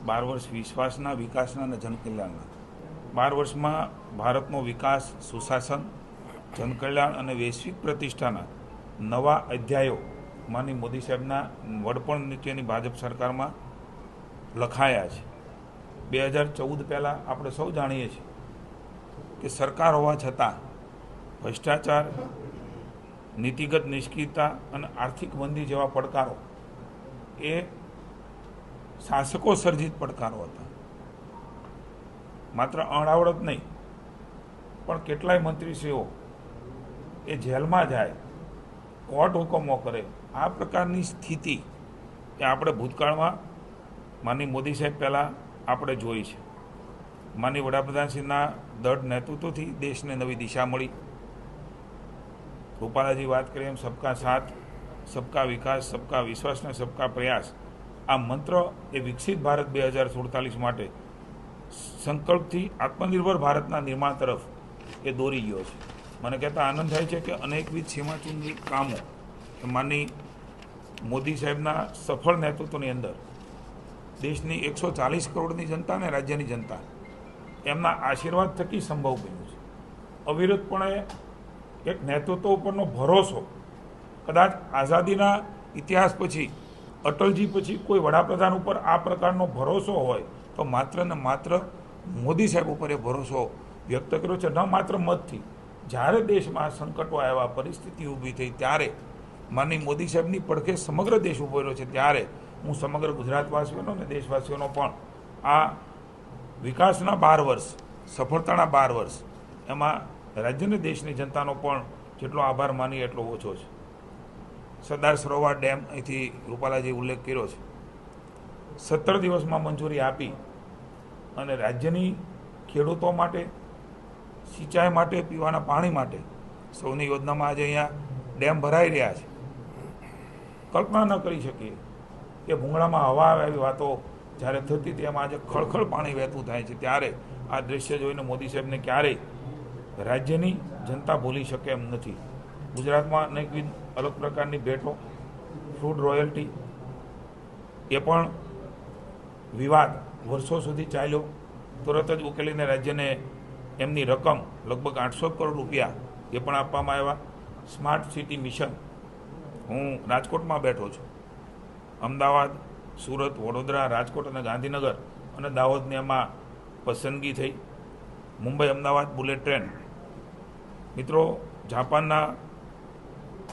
12 વર્ષ વિશ્વાસના, વિકાસના અને જનકલ્યાણના. 12 વર્ષમાં ભારતનો વિકાસ, સુશાસન, જનકલ્યાણ અને વૈશ્વિક પ્રતિષ્ઠાના નવા અધ્યાયો માનની મોદી સાહેબના વડપણ નીચેની ભાજપ સરકારમાં લખાયા છે. 2014 પહેલાં આપણે સૌ જાણીએ છીએ કે સરકાર હોવા છતાં ભ્રષ્ટાચાર, નીતિગત નિષ્ક્રિયતા અને આર્થિક મંદી જેવા પડકારો એ શાસકો સર્જિત પડકારો હતા. માત્ર અણાવડત નહીં, પણ કેટલાય મંત્રીશ્રીઓ એ જેલમાં જાય, કોર્ટ હુકમો કરે, આ પ્રકારની સ્થિતિ એ આપણે ભૂતકાળમાં માનની મોદી સાહેબ પહેલાં આપણે જોઈ છે. માનની વડાપ્રધાનશ્રીના દૃઢ નેતૃત્વથી દેશને નવી દિશા મળી. રૂપાલાજી વાત કરીએ એમ સબકા સાથ, સબકા વિકાસ, સબકા વિશ્વાસ અને સબકા પ્રયાસ, આ મંત્ર એ વિકસિત ભારત 2047 માટે સંકલ્પથી આત્મનિર્ભર ભારતના નિર્માણ તરફ એ દોરી ગયો છે. મને કહેતા આનંદ થાય છે કે અનેકવિધ સીમાચુંબી કામો માનની મોદી સાહેબના સફળ નેતૃત્વની અંદર દેશની 140 કરોડની જનતા અને રાજ્યની જનતા એમના આશીર્વાદ થકી સંભવ બન્યું છે. અવિરતપણે એક નેતૃત્વ ઉપરનો ભરોસો, કદાચ આઝાદીના ઇતિહાસ પછી, અટલજી પછી કોઈ વડાપ્રધાન ઉપર આ પ્રકારનો ભરોસો હોય તો માત્ર ને માત્ર મોદી સાહેબ ઉપર એ ભરોસો વ્યક્ત કર્યો છે. ન માત્ર મતથી, જ્યારે દેશમાં સંકટો આવ્યા, પરિસ્થિતિ ઊભી થઈ, ત્યારે માનની મોદી સાહેબની પડખે સમગ્ર દેશ ઊભો રહ્યો છે. ત્યારે હું સમગ્ર ગુજરાતવાસીઓનો અને દેશવાસીઓનો પણ આ વિકાસના 12 વર્ષ, સફળતાના 12 વર્ષ, એમાં રાજ્ય અને દેશની જનતાનો પણ જેટલો આભાર માની એટલો ઓછો છે. સરદાર સરોવર ડેમ અહીંથી રૂપાલાજી ઉલ્લેખ કર્યો છે. 17 દિવસમાં મંજૂરી આપી અને રાજ્યની ખેડૂતો માટે, સિંચાઈ માટે, પીવાના પાણી માટે સૌની યોજનામાં આજે અહીંયા ડેમ ભરાઈ રહ્યા છે. કલ્પના ન કરી શકીએ કે ભૂંગળામાં હવા આવે એવી વાતો જ્યારે થતી હતી, એમાં આજે ખળખળ પાણી વહેતું થાય છે. ત્યારે આ દૃશ્ય જોઈને મોદી સાહેબને ક્યારેય રાજ્યની જનતા ભૂલી શકે એમ નથી. ગુજરાતમાં અનેકવિધ અલગ પ્રકારની ભેટો, ફૂડ રોયલ્ટી, એ પણ વિવાદ વર્ષો સુધી ચાલ્યો, તરત જ ઉકેલીને રાજ્યને એમની રકમ લગભગ 800 કરોડ રૂપિયા એ પણ આપવામાં આવ્યા. સ્માર્ટ સિટી મિશન, હું રાજકોટમાં બેઠો છું, અમદાવાદ, સુરત, વડોદરા, રાજકોટ અને ગાંધીનગર અને દાહોદની એમાં પસંદગી થઈ. મુંબઈ અમદાવાદ બુલેટ ટ્રેન, મિત્રો, જાપાનના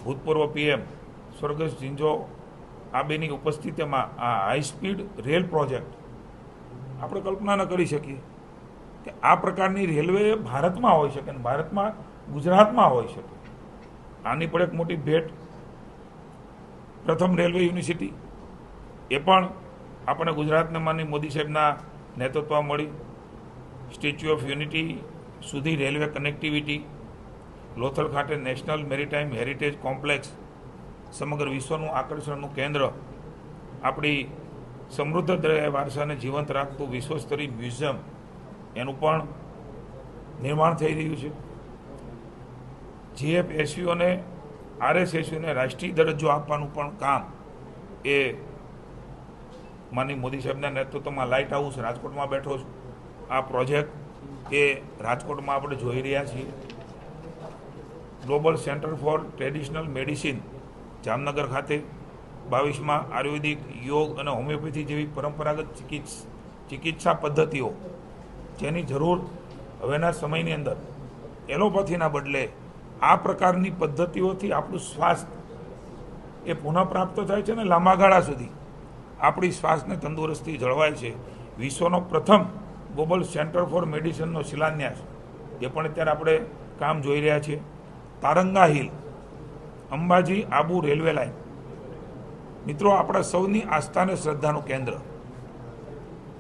ભૂતપૂર્વ PM સ્વર્ગસ્થ શિન્ઝો આબેની ઉપસ્થિતિમાં આ હાઈ સ્પીડ રેલ પ્રોજેક્ટ, આપણે કલ્પના ન કરી શકીએ કે આ પ્રકારની રેલવે ભારતમાં હોઈ શકે અને ભારતમાં ગુજરાતમાં હોઈ શકે. આની પણ એક મોટી ભેટ પ્રથમ રેલવે યુનિવર્સિટી, એ પણ આપણે ગુજરાતને માની મોદી સાહેબના નેતૃત્વમાં મળી. સ્ટેચ્યુ ઓફ યુનિટી સુધી રેલવે કનેક્ટિવિટી, લોથલ ખાતે નેશનલ મેરીટાઈમ હેરિટેજ કોમ્પ્લેક્સ, સમગ્ર વિશ્વનું આકર્ષણનું કેન્દ્ર, આપણી સમૃદ્ધ દરિયાઈ વારસાને જીવંત રાખતું વિશ્વસ્તરીય મ્યુઝિયમ, એનું પણ નિર્માણ થઈ રહ્યું છે. GFSU અને RSSUને રાષ્ટ્રીય દરજ્જો આપવાનું પણ કામ એ માનની મોદી સાહેબના નેતૃત્વમાં લાઇટ હાઉસ રાજકોટમાં બેઠો છું. આ પ્રોજેક્ટ એ રાજકોટમાં આપણે જોઈ રહ્યા છીએ. Global centre for traditional medicine Jamnagar ખાતે 22માં આયુર્વેદિક, યોગ અને હોમિયોપેથી જેવી પરંપરાગત ચિકિત્સા પદ્ધતિઓ, જેની જરૂર હવેના સમયની અંદર એલોપેથીના બદલે આ પ્રકારની પદ્ધતિઓથી આપણું સ્વાસ્થ્ય એ પુનઃપ્રાપ્ત થાય છે અને લાંબા ગાળા સુધી આપણી શ્વાસને તંદુરસ્તી જળવાય છે. વિશ્વનો પ્રથમ ગ્લોબલ સેન્ટર ફોર મેડિસિનનો શિલાન્યાસ એ પણ અત્યારે આપણે કામ જોઈ રહ્યા છીએ. Taranga hill, Ambaji Abu railway line, મિત્રો, આપણા સૌની આસ્થા અને શ્રદ્ધાનું કેન્દ્ર,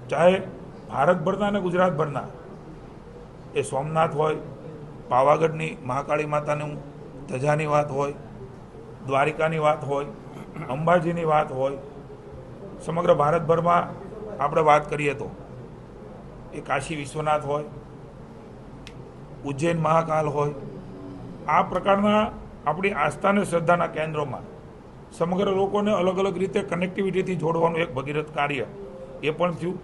ચાહે ભારતભરના અને ગુજરાતભરના, એ સોમનાથ હોય, પાવાગઢની મહાકાળી માતાનું ધજાની વાત હોય, દ્વારિકાની વાત હોય, અંબાજીની વાત હોય, સમગ્ર ભારતભરમાં આપણે વાત કરીએ તો એ કાશી વિશ્વનાથ હોય, ઉજ્જૈન મહાકાલ હોય, આ પ્રકારના આપણી આસ્થા અને શ્રદ્ધાના કેન્દ્રોમાં સમગ્ર લોકોને અલગ અલગ રીતે કનેક્ટિવિટીથી જોડવાનું એક ભગીરથ કાર્ય એ પણ થયું.